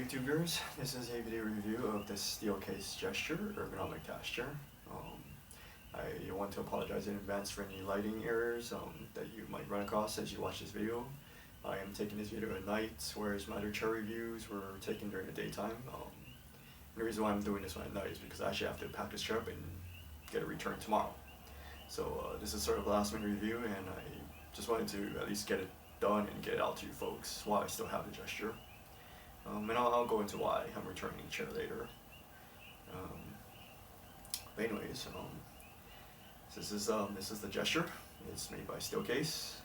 YouTube viewers, this is a video review of the Steelcase Gesture ergonomic texture. I want to apologize in advance for any lighting errors that you might run across as you watch this video. I am taking this video at night, whereas my other chair reviews were taken during the daytime. The reason why I'm doing this one at night is because I actually have to pack this chair up and get it returned tomorrow. So this is sort of a last minute review, and I just wanted to at least get it done and get it out to you folks while I still have the gesture. And I'll go into why I'm returning the chair later. But anyways, this is the gesture. It's made by Steelcase.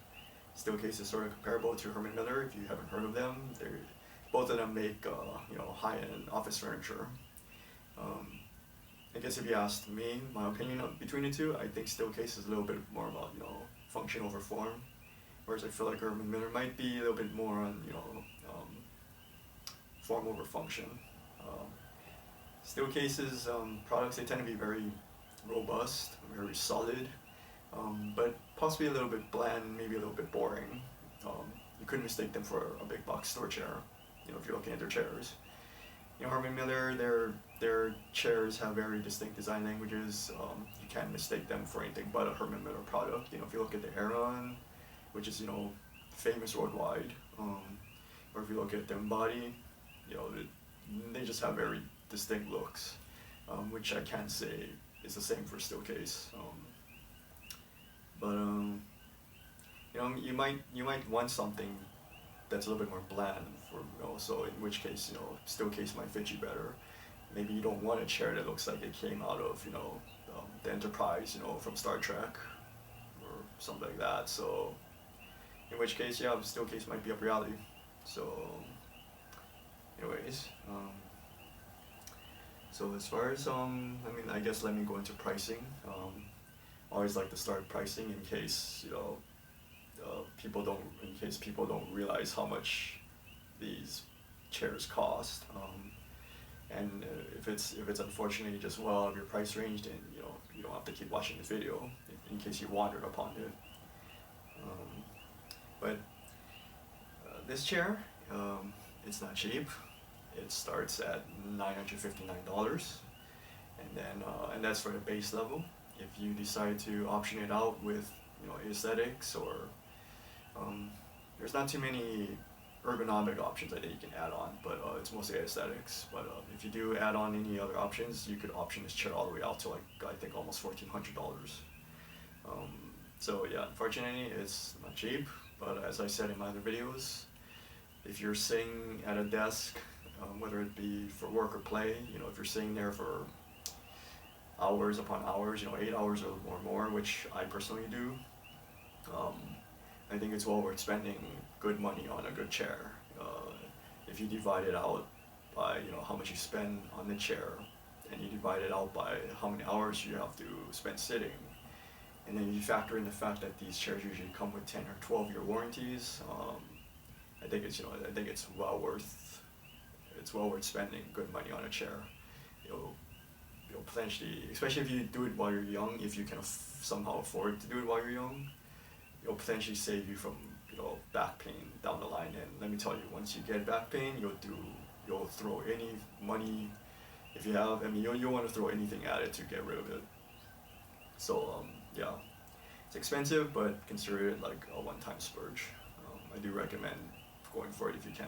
Steelcase is sort of comparable to Herman Miller if you haven't heard of them. Both of them make high-end office furniture. I guess if you asked me, my opinion between the two, I think Steelcase is a little bit more about function over form, whereas I feel like Herman Miller might be a little bit more on form over function. Steelcase's products, they tend to be very robust, very solid, but possibly a little bit bland, maybe a little bit boring. You couldn't mistake them for a big box store chair, if you're looking at their chairs. Herman Miller, their chairs have very distinct design languages. You can't mistake them for anything but a Herman Miller product. If you look at the Aeron, which is famous worldwide, or if you look at the Embody, they just have very distinct looks, which I can't say is the same for Steelcase. You might want something that's a little bit more bland so in which case Steelcase might fit you better. Maybe you don't want a chair that looks like it came out of the Enterprise from Star Trek or something like that. So in which case, yeah, Steelcase might be up your alley. So anyways, so as far as I guess let me go into pricing. Always like to start pricing in case people don't realize how much these chairs cost. And if it's unfortunately just well out of your price range, then you don't have to keep watching this video in case you wandered upon it. But this chair, it's not cheap. It starts at $959, and that's for the base level. If you decide to option it out with aesthetics or there's not too many ergonomic options I think you can add on, but it's mostly aesthetics. But if you do add on any other options, you could option this chair all the way out to I think almost $1,400. So yeah, unfortunately it's not cheap, but as I said in my other videos, if you're sitting at a desk, whether it be for work or play, if you're sitting there for hours upon hours, 8 hours or more, which I personally do, I think it's well worth spending good money on a good chair. If you divide it out by how much you spend on the chair, and you divide it out by how many hours you have to spend sitting, and then you factor in the fact that these chairs usually come with 10 or 12-year warranties, I think it's well worth spending good money on a chair. You'll potentially, especially if you do it while you're young, if you can somehow afford to do it while you're young, it'll potentially save you from back pain down the line. And let me tell you, once you get back pain, you'll throw any money if you have. You'll want to throw anything at it to get rid of it. So yeah, it's expensive, but consider it like a one-time splurge. I do recommend going for it if you can.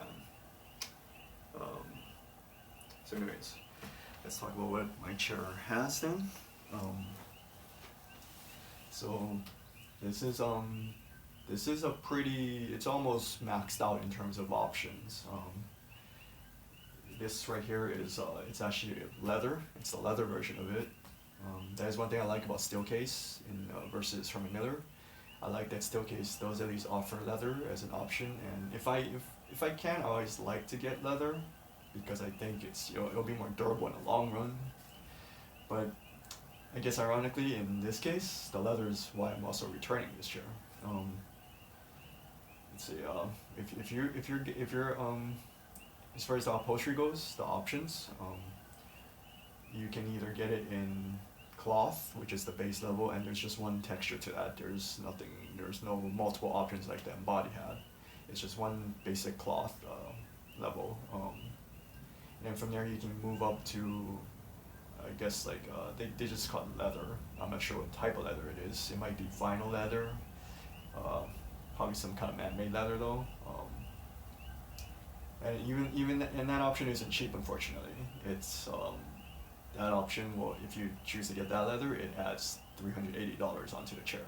So anyways, let's talk about what my chair has then. So this is a pretty, it's almost maxed out in terms of options. This right here is it's actually leather. It's the leather version of it. That is one thing I like about Steelcase versus Herman Miller. I like that Steelcase does at least offer leather as an option, and if I can, I always like to get leather because I think it'll be more durable in the long run. But I guess ironically in this case, the leather is why I'm also returning this chair. Let's see, if you're as far as the upholstery goes, the options, you can either get it in cloth, which is the base level, and there's just one texture to that. There's no multiple options like the Embody had. It's just one basic cloth level. And then from there you can move up to, I guess like they just call it leather. I'm not sure what type of leather it is. It might be vinyl leather, probably some kind of man-made leather though. And and that option isn't cheap, unfortunately. It's that option. Well, if you choose to get that leather, it adds $380 onto the chair.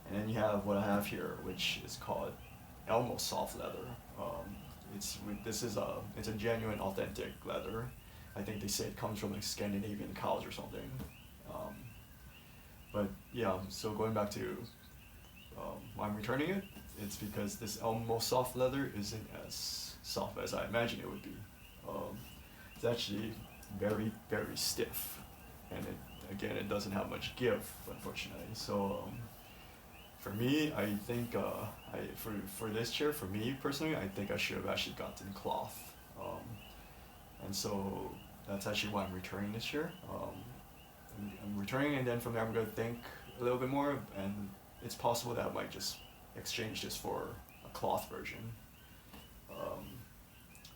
And then you have what I have here, which is called Elmosoft leather. It's a genuine, authentic leather. I think they say it comes from like Scandinavian cows or something. But yeah, so going back to why I'm returning it, it's because this Elmosoft leather isn't as soft as I imagine it would be. It's actually very, very stiff, and it doesn't have much give, unfortunately. So for me, I think for this chair, for me personally, I think I should have actually gotten cloth, and so that's actually why I'm returning this chair. I'm returning, and then from there I'm going to think a little bit more, and it's possible that I might just exchange this for a cloth version.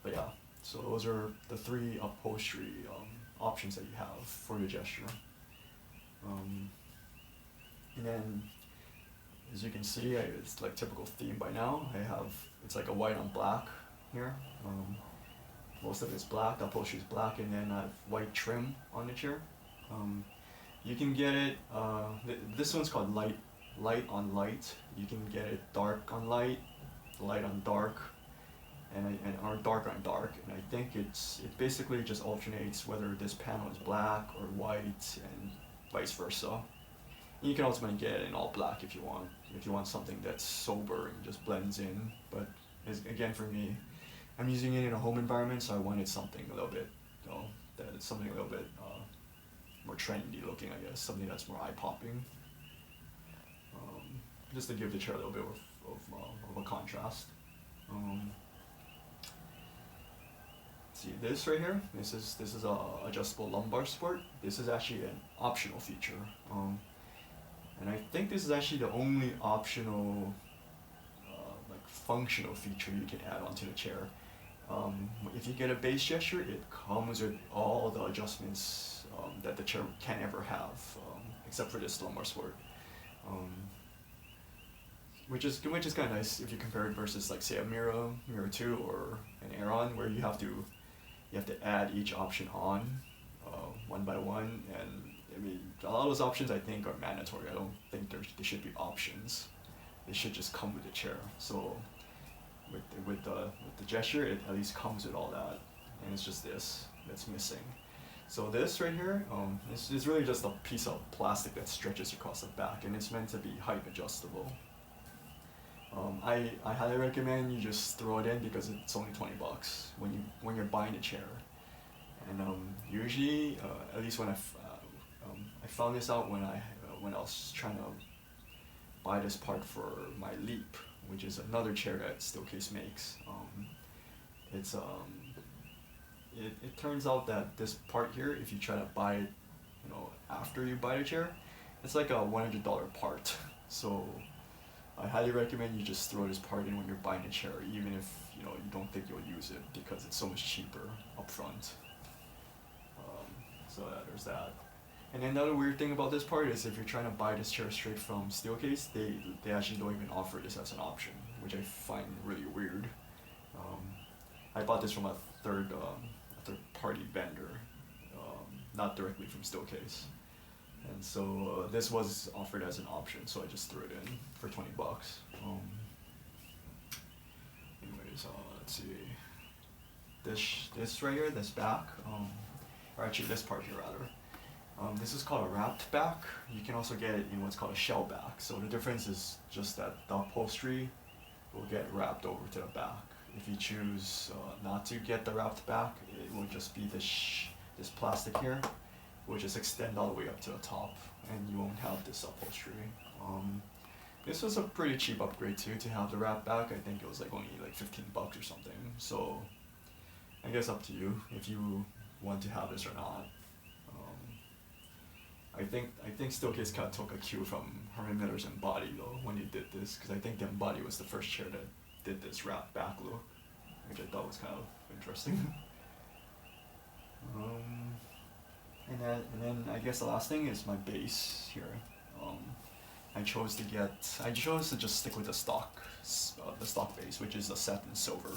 But yeah, so those are the 3 upholstery options that you have for the gesture. And then, as you can see, it's like typical theme by now. It's like a white on black here. Most of it's black, the upholstery is black, and then I have white trim on the chair. You can get it, this one's called light on light. You can get it dark on light on dark, or dark on dark. And I think it basically just alternates whether this panel is black or white and vice versa. You can ultimately get it in all black if you want. If you want something that's sober and just blends in. But again, for me, I'm using it in a home environment, so I wanted something a little bit, something a little bit more trendy looking, I guess. Something that's more eye-popping. Just to give the chair a little bit of a contrast. See this right here. This is a adjustable lumbar support. This is actually an optional feature. And I think this is actually the only optional, like functional feature you can add onto the chair. If you get a base gesture, it comes with all the adjustments that the chair can ever have, except for this lumbar support. Which is kind of nice if you compare it versus like say a Mira 2 or an Aeron, where you have to add each option on one by one. And I mean, a lot of those options I think are mandatory. I don't think they should be options. They should just come with the chair. So with the gesture, it at least comes with all that, and it's just this that's missing. So this right here, is really just a piece of plastic that stretches across the back, and it's meant to be height adjustable. I highly recommend you just throw it in because it's only $20 when you're buying a chair. And usually, at least when I found this out when I was trying to buy this part for my Leap, which is another chair that Steelcase makes. It turns out that this part here, if you try to buy it, after you buy the chair, it's like a $100 part. So I highly recommend you just throw this part in when you're buying a chair, even if you don't think you'll use it, because it's so much cheaper up front. So there's that. And another weird thing about this part is if you're trying to buy this chair straight from Steelcase, they actually don't even offer this as an option, which I find really weird. I bought this from a third party vendor, not directly from Steelcase. And so this was offered as an option, so I just threw it in for $20. Anyways, let's see. This right here, this back, or actually this part here rather. This is called a wrapped back. You can also get it in what's called a shell back. So the difference is just that the upholstery will get wrapped over to the back. If you choose not to get the wrapped back, it will just be this plastic here, will just extend all the way up to the top, and you won't have this upholstery. This was a pretty cheap upgrade too, to have the wrap back. I think it was only $15 or something. So I guess up to you if you want to have this or not. I think Steelcase kind of took a cue from Herman Miller's Embody though when he did this, because I think the Embody was the first chair that did this wrap back look, which I thought was kind of interesting. And then I guess the last thing is my base here. I chose to just stick with the stock base, which is a satin silver.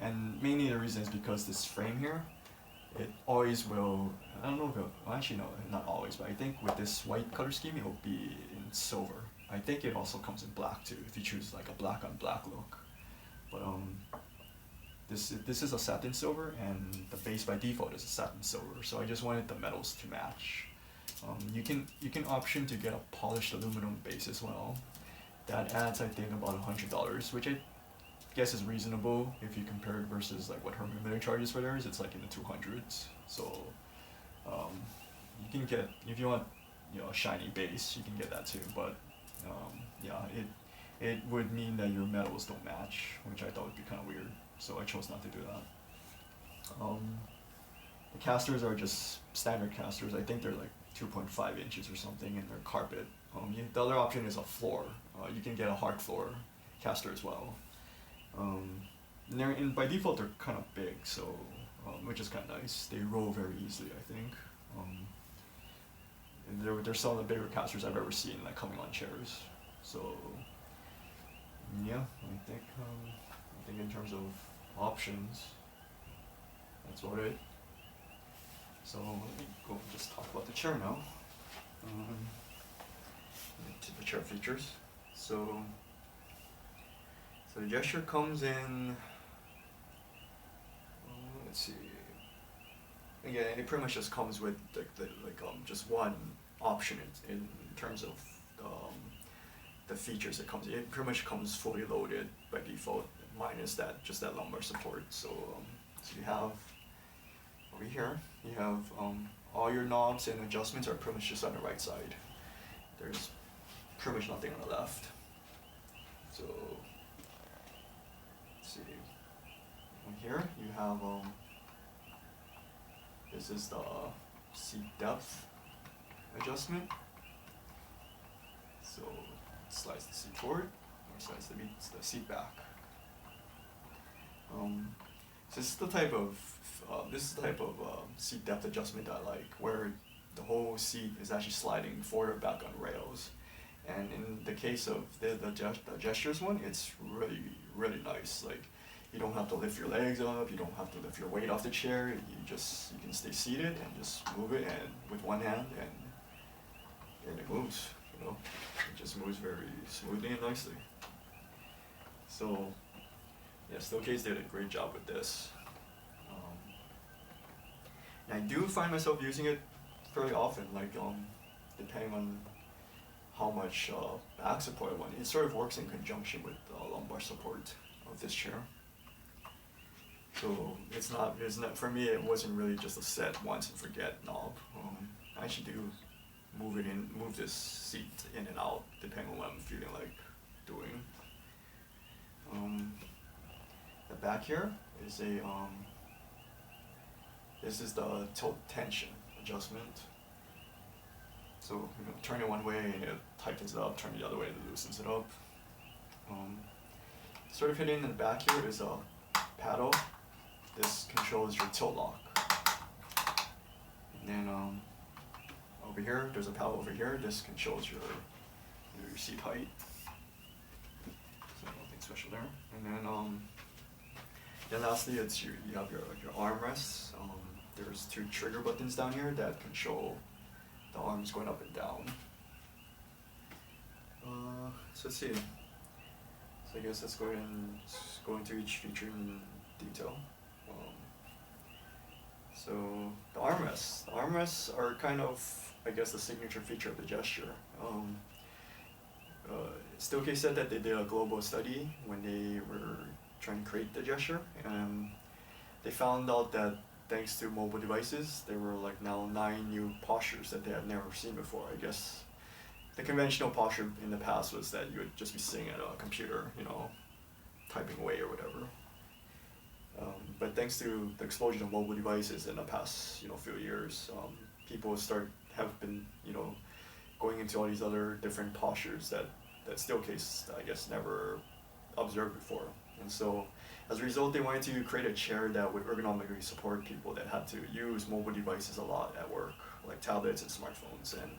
And mainly the reason is because this frame here, it always will, I don't know if well actually no, not always, but I think with this white color scheme it will be in silver. I think it also comes in black too, if you choose like a black on black look. But this is a satin silver, and the base by default is a satin silver, so I just wanted the metals to match. You can option to get a polished aluminum base as well. That adds, I think, about $100, which I guess is reasonable if you compare it versus like what Herman Miller charges for theirs. It's like in the 200s. So you can get, if you want, you know, a shiny base, you can get that too. But yeah, it would mean that your metals don't match, which I thought would be kind of weird. So I chose not to do that. The casters are just standard casters. I think they're like 2.5 inches or something, and they're carpet. The other option is a floor. You can get a hard floor caster as well. And by default they're kind of big, so which is kind of nice. They roll very easily, I think. And they're some of the bigger casters I've ever seen, like coming on chairs. So yeah, I think in terms of options, that's about it. So let me go and just talk about the chair now. To the chair features. So the gesture comes in, let's see, again, it pretty much just comes with just one option in terms of the features it comes in. It pretty much comes fully loaded by default, minus that lumbar support. So you have over here, you have all your knobs and adjustments are pretty much just on the right side. There's pretty much nothing on the left. So let's see, on here you have this is the seat depth adjustment. So it slides the seat forward, or slides the seat back. So this is the type of seat depth adjustment I like, where the whole seat is actually sliding forward or back on rails. And in the case of the gestures one, it's really nice. Like, you don't have to lift your legs up, you don't have to lift your weight off the chair. You can stay seated and just move it, and with one hand, and it moves. You know, it just moves very smoothly and nicely. So yeah, Steelcase did a great job with this. And I do find myself using it fairly often, like depending on how much back support I want. It sort of works in conjunction with the lumbar support of this chair. So it's not for me. It wasn't really just a set once and forget knob. I actually do move this seat in and out depending on what I'm feeling like doing. The back here is this is the tilt tension adjustment. So turn it one way and it tightens it up, turn it the other way and it loosens it up. Sort of hidden in the back here is a paddle. This controls your tilt lock. And then over here, there's a paddle over here. This controls your seat height. So nothing special there. And then lastly, you have your armrests. There's two trigger buttons down here that control the arms going up and down. So let's see. So I guess let's go ahead and go into each feature in detail. So the armrests are kind of, I guess, the signature feature of the gesture. Steelcase said that they did a global study when they were trying to create the gesture, and they found out that thanks to mobile devices, there were like now 9 new postures that they had never seen before. I guess the conventional posture in the past was that you would just be sitting at a computer, typing away or whatever. But thanks to the explosion of mobile devices in the past, few years, people have been, going into all these other different postures that Steelcase, I guess, never observed before. And so as a result, they wanted to create a chair that would ergonomically support people that had to use mobile devices a lot at work, like tablets and smartphones, and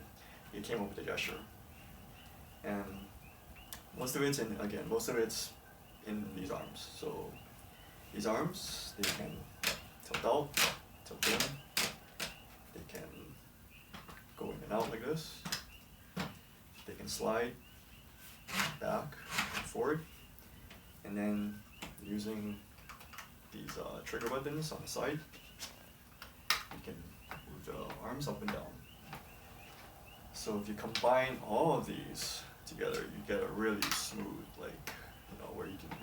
it came up with a gesture. And most of it's in these arms. So these arms, they can tilt out, tilt in, they can go in and out like this, they can slide back and forward, and then using these trigger buttons on the side, you can move the arms up and down. So if you combine all of these together, you get a really smooth, like, where you can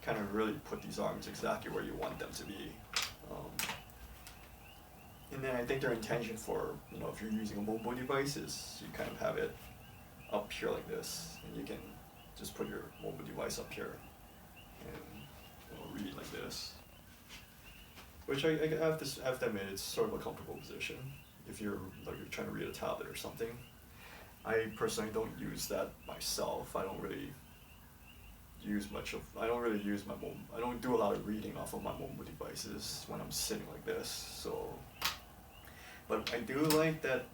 kind of really put these arms exactly where you want them to be. And then I think their intention for, if you're using a mobile device, is you kind of have it up here like this, and you can just put your mobile device up here and read like this. Which I have to admit, it's sort of a comfortable position if you're trying to read a tablet or something. I personally don't use that myself. I don't really use I don't do a lot of reading off of my mobile devices when I'm sitting like this. So, but I do like that,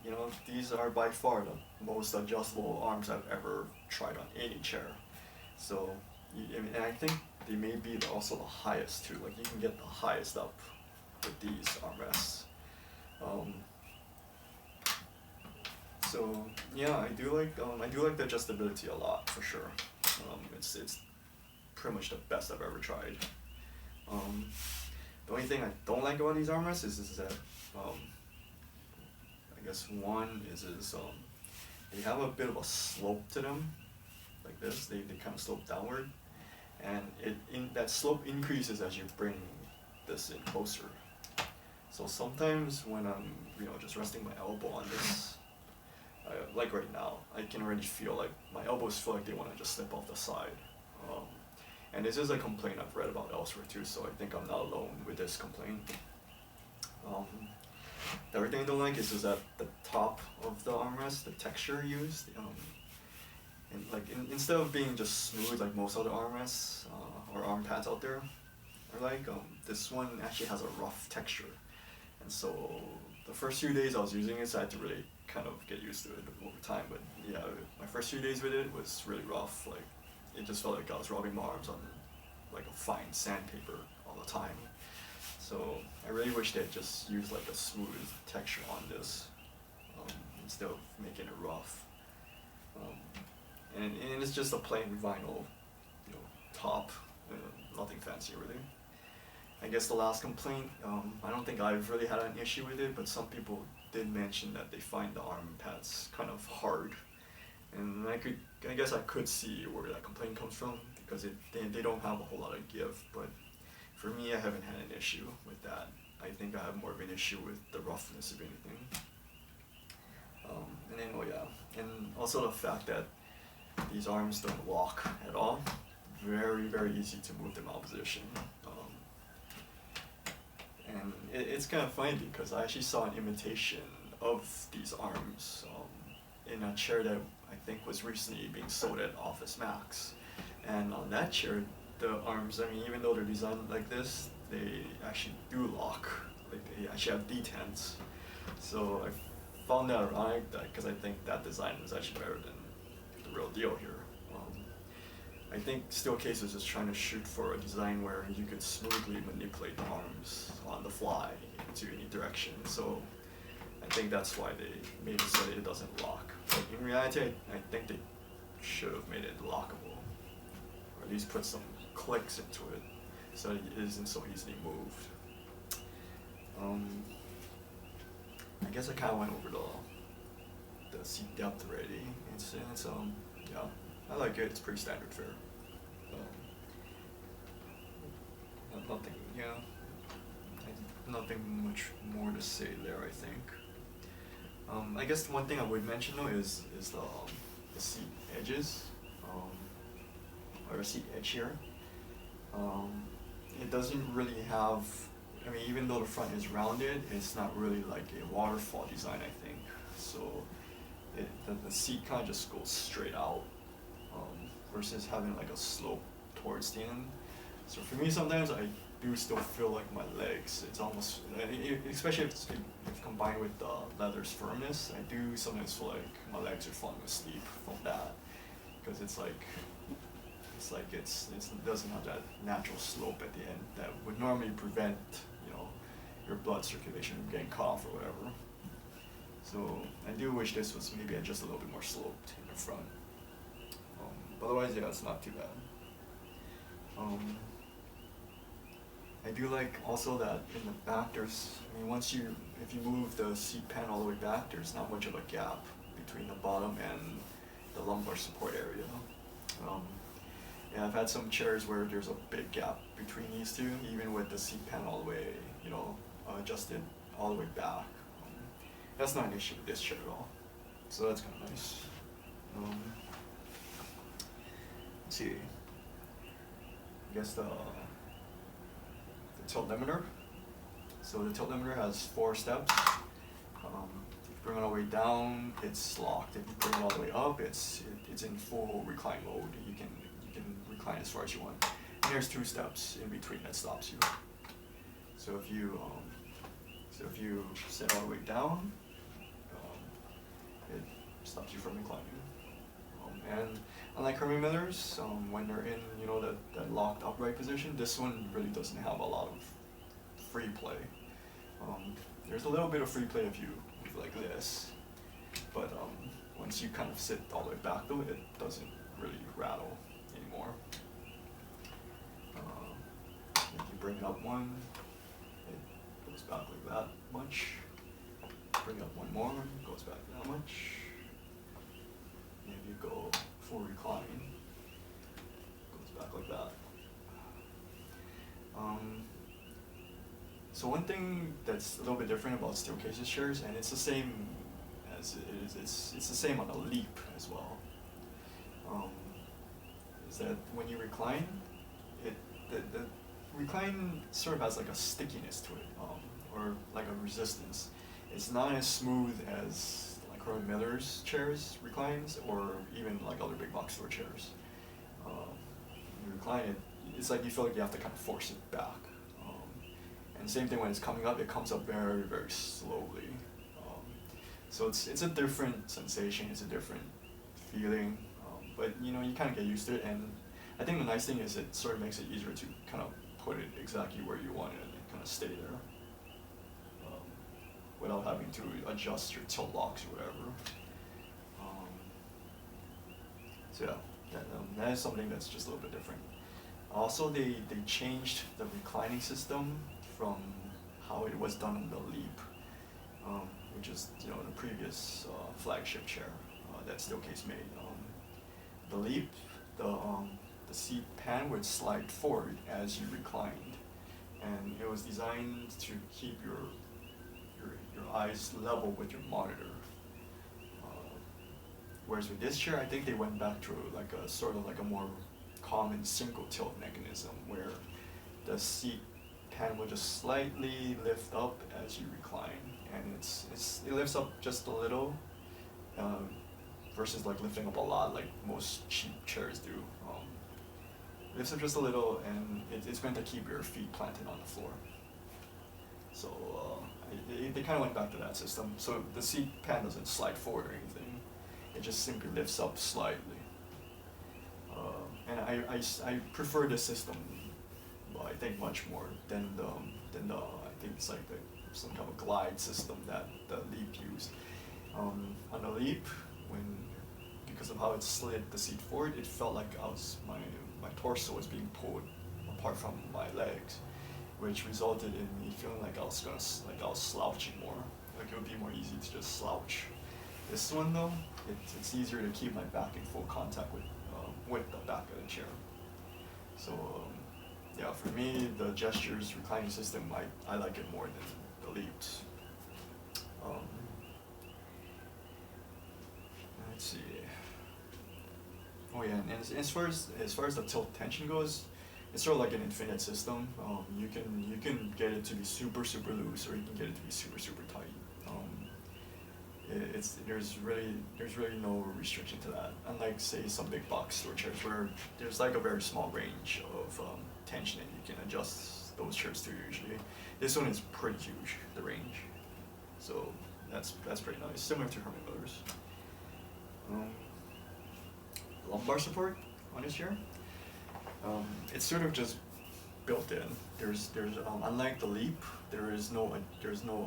these are by far the most adjustable arms I've ever tried on any chair. So, and I think they may be also the highest too. Like, you can get the highest up with these armrests. So yeah, I do like the adjustability a lot, for sure. It's pretty much the best I've ever tried. The only thing I don't like about these armrests is that I guess one is they have a bit of a slope to them, like this. They kind of slope downward, and that slope increases as you bring this in closer. So sometimes when I'm just resting my elbow on this, like right now, I can already feel like my elbows feel like they want to just slip off the side. And this is a complaint I've read about elsewhere too, so I think I'm not alone with this complaint. The other thing I don't like is that the top of the armrest, the texture used, and instead of being just smooth like most other armrests or arm pads out there are like, this one actually has a rough texture. And so the first few days I was using it, so I had to really kind of get used to it over time. But yeah, my first few days with it was really rough. Like, it just felt like I was rubbing my arms on like a fine sandpaper all the time. So I really wish they'd just use like a smooth texture on this instead of making it rough. And it's just a plain vinyl, top, nothing fancy really. I guess the last complaint, I don't think I've really had an issue with it, but some people did mention that they find the arm pads kind of hard. And I guess I could see where that complaint comes from, because they don't have a whole lot of give, but for me, I haven't had an issue with that. I think I have more of an issue with the roughness, if anything. And then, and also the fact that these arms don't lock at all. Very, very easy to move them out of position. And it's kind of funny because I actually saw an imitation of these arms in a chair that I think was recently being sold at Office Max. And on that chair, the arms, even though they're designed like this, they actually do lock. Like, they actually have detents. So I found that ironic, because I think that design was actually better than the real deal here. I think Steelcase is just trying to shoot for a design where you could smoothly manipulate the arms on the fly into any direction. So I think that's why they made it so that it doesn't lock. But in reality, I think they should have made it lockable, or at least put some clicks into it so that it isn't so easily moved. I guess I kind of went over the seat depth already. It's yeah. I like it. It's pretty standard fare. Nothing much more to say there, I think. I guess one thing I would mention though is the seat edges, or the seat edge here. It doesn't really have. Even though the front is rounded, it's not really like a waterfall design, I think. So the seat kind of just goes straight out. Versus having like a slope towards the end. So for me, sometimes I do still feel like my legs, it's almost, especially if combined with the leather's firmness, I do sometimes feel like my legs are falling asleep from that, because it's like it doesn't have that natural slope at the end that would normally prevent, you know, your blood circulation from getting cut off or whatever. So I do wish this was maybe just a little bit more sloped in the front. But otherwise, yeah, it's not too bad. I do like also that in the back there's, I mean, if you move the seat pan all the way back, there's not much of a gap between the bottom and the lumbar support area. Yeah, I've had some chairs where there's a big gap between these two, even with the seat pan all the way, you know, adjusted all the way back. That's not an issue with this chair at all, so that's kind of nice. Let's see. I guess the tilt limiter. So the tilt limiter has 4 steps. If you bring it all the way down, it's locked. If you bring it all the way up, it's in full recline mode. You can recline as far as you want. And there's 2 steps in between that stops you. So if you set all the way down, it stops you from reclining. And unlike Herman Miller's, when they're in, you know, that locked upright position, this one really doesn't have a lot of free play. There's a little bit of free play if you move like this, but once you kind of sit all the way back though, it doesn't really rattle anymore. If you bring it up one, it goes back like that much. Bring it up one more, it goes back that much. And if you go full recline, it goes back like that. So one thing that's a little bit different about Steelcase's chairs, and it's the same as it is, it's the same on the Leap as well, is that when you recline, the recline sort of has like a stickiness to it, or like a resistance. It's not as smooth as like Herman Miller's chairs reclines, or even like other big box store chairs. When you recline it, it's like you feel like you have to kind of force it back. And same thing when it's coming up, it comes up very, very slowly. So it's a different sensation, it's a different feeling, but you know, you kind of get used to it. And I think the nice thing is it sort of makes it easier to kind of put it exactly where you want it and kind of stay there, without having to adjust your tilt locks or whatever. So yeah, that is something that's just a little bit different. Also, they changed the reclining system from how it was done on the Leap, which is, you know, the previous flagship chair that Steelcase made. The Leap, the seat pan would slide forward as you reclined, and it was designed to keep your eyes level with your monitor. Whereas with this chair, I think they went back to like a sort of like a more common single tilt mechanism where the seat pan will just slightly lift up as you recline, and it lifts up just a little, versus like lifting up a lot like most cheap chairs do. It lifts up just a little, and it's meant to keep your feet planted on the floor. So they kind of went back to that system. So the seat pan doesn't slide forward or anything. It just simply lifts up slightly. And I prefer this system, I think, much more than the I think it's like some kind of glide system that the Leap used. On the Leap, because of how it slid the seat forward, it felt like my torso was being pulled apart from my legs, which resulted in me feeling like I was slouching more. Like it would be more easy to just slouch. This one though, it's easier to keep my back in full contact with the back of the chair. So yeah, for me, the Gestures reclining system, I like it more than the Leaps. Let's see. Oh yeah, and as far as the tilt tension goes, it's sort of like an infinite system. You can get it to be super, super loose, or you can get it to be super, super tight. there's really no restriction to that. Unlike say some big box store chairs where there's like a very small range of tension and you can adjust those chairs to usually. This one is pretty huge, the range. So that's pretty nice, similar to Herman Brothers. Lumbar support on this chair. It's sort of just built in. There's unlike the Leap, there's no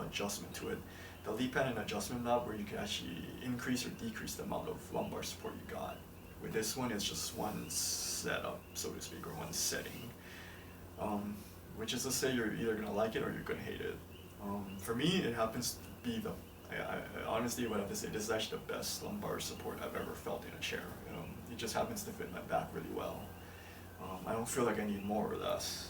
adjustment to it. The Leap had an adjustment knob where you can actually increase or decrease the amount of lumbar support you got. With this one, it's just one setup, so to speak, or one setting. Which is to say you're either gonna like it or you're gonna hate it. For me, it happens to be I honestly would have to say this is actually the best lumbar support I've ever felt in a chair. It just happens to fit my back really well. I don't feel like I need more or less.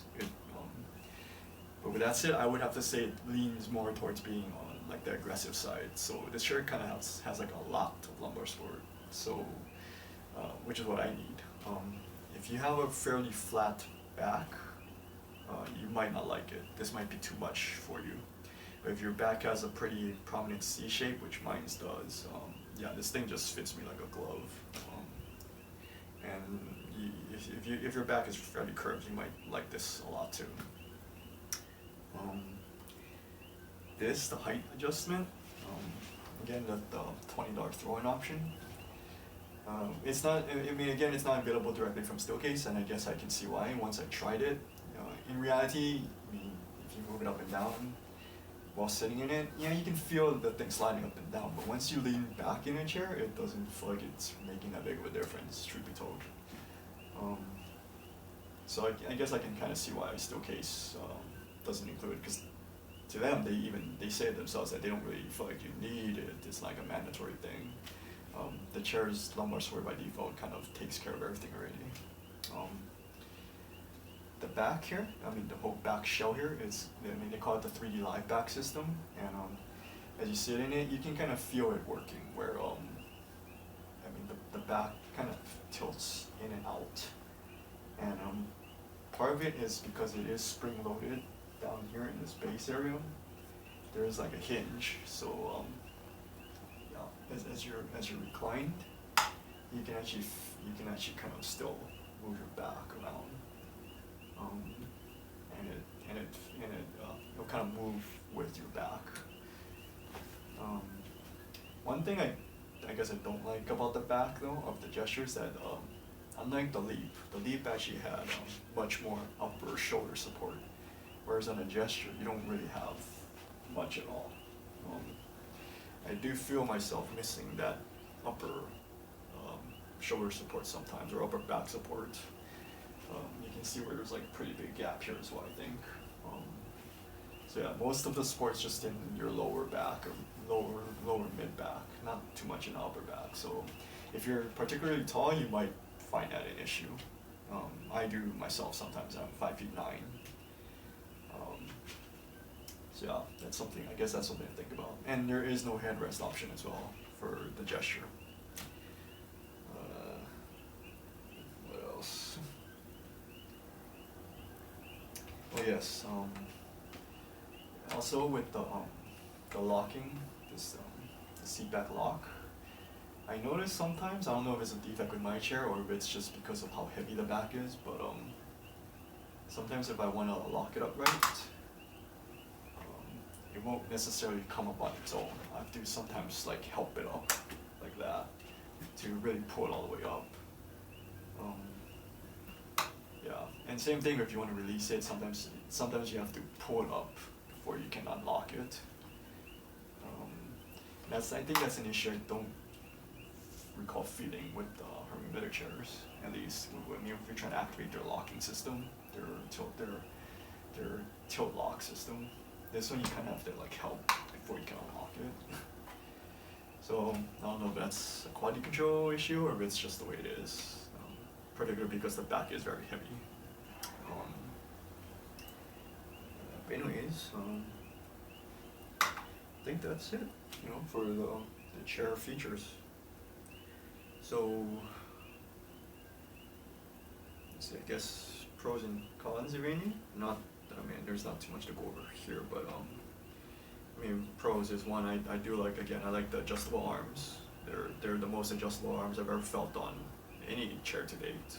But with that said, I would have to say it leans more towards being on like the aggressive side. So this chair kind of has like a lot of lumbar support. So, which is what I need. If you have a fairly flat back, you might not like it. This might be too much for you. But if your back has a pretty prominent C shape, which mine does, yeah, this thing just fits me like a glove. And if your back is fairly curved, you might like this a lot too. The height adjustment, again, the $20 throw-in option. It's not, I mean, again, it's not available directly from Steelcase, and I guess I can see why once I tried it. In reality, I mean, if you move it up and down while sitting in it, yeah, you can feel the thing sliding up and down, but once you lean back in a chair, it doesn't feel like it's making that big of a difference, truth be told. So I guess I can kind of see why Steelcase doesn't include it, because to them, they say it themselves that they don't really feel like you need it. It's like a mandatory thing. The chair's lumbar support by default kind of takes care of everything already. The back here, I mean the whole back shell here is, I mean they call it the 3D live back system, and as you sit in it, you can kind of feel it working, where I mean the back kind of tilts in and out, and part of it is because it is spring loaded down here in this base area. There is like a hinge, so yeah, as you're reclined, you can actually kind of still move your back around. And it'll kind of move with your back. One thing I guess I don't like about the back though of the gesture is that unlike the Leap actually had much more upper shoulder support, whereas on a gesture you don't really have much at all. I do feel myself missing that upper shoulder support sometimes, or upper back support. You can see where there's like a pretty big gap here as well, I think. So yeah, most of the support's just in your lower back or lower mid back, not too much in the upper back. So if you're particularly tall, you might find that an issue. I do myself sometimes. I'm 5'9". So yeah, I guess that's something to think about. And there is no headrest option as well for the gesture. What else? Oh yes. Also with the locking, the seat back lock, I notice sometimes, I don't know if it's a defect with my chair or if it's just because of how heavy the back is, but sometimes if I want to lock it up right, it won't necessarily come up on its own. I have to sometimes like help it up like that to really pull it all the way up. Yeah, and same thing if you want to release it, sometimes you have to pull it up before you can unlock it. I think that's an issue I don't recall feeling with Herman Miller chairs, at least if you're trying to activate their locking system, their tilt lock system. This one you kind of have to like help before you can unlock it. So I don't know if that's a quality control issue or if it's just the way it is, particularly because the back is very heavy. But anyways, I think that's it, for the chair features. So let's see, I guess pros and cons of any. There's not too much to go over here, but mean, pros is one, I do like, again, I like the adjustable arms. They're the most adjustable arms I've ever felt on any chair to date.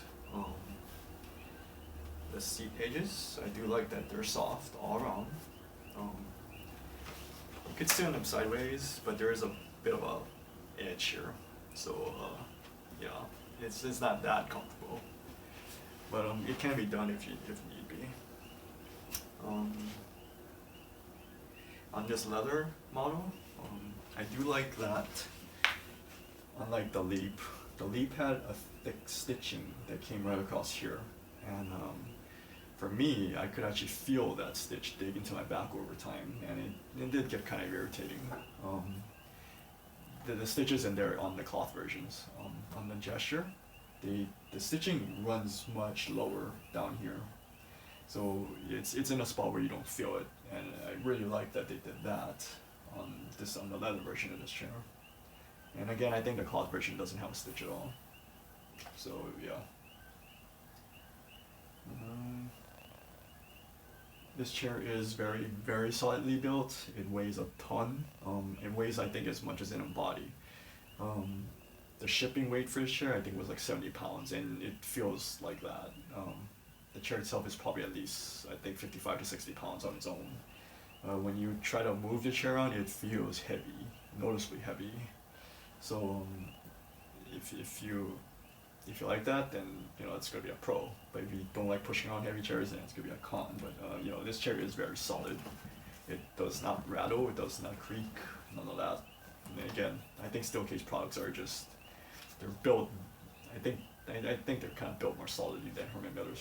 The seat edges, I do like that they're soft all around. You could sit on them sideways, but there is a bit of a edge here, so yeah, it's not that comfortable, but it can be done if need be. On this leather model, I do like that. Unlike the Leap had a thick stitching that came right across here, and for me, I could actually feel that stitch dig into my back over time, and it did get kind of irritating. The stitches in there on the cloth versions, on the gesture, the stitching runs much lower down here, so it's in a spot where you don't feel it, and I really like that they did that on the leather version of this chair. And again, I think the cloth version doesn't have a stitch at all, so yeah. This chair is very, very solidly built. It weighs a ton. It weighs, I think, as much as in a body. The shipping weight for this chair, I think, was like 70 pounds, and it feels like that. The chair itself is probably at least, I think, 55 to 60 pounds on its own. When you try to move the chair around, it feels heavy, noticeably heavy. So if you like that, then it's gonna be a pro. But if you don't like pushing around heavy chairs, then it's gonna be a con. But this chair is very solid. It does not rattle. It does not creak. None of that. And again, I think Steelcase products are they're built. I think they're kind of built more solidly than Herman Miller's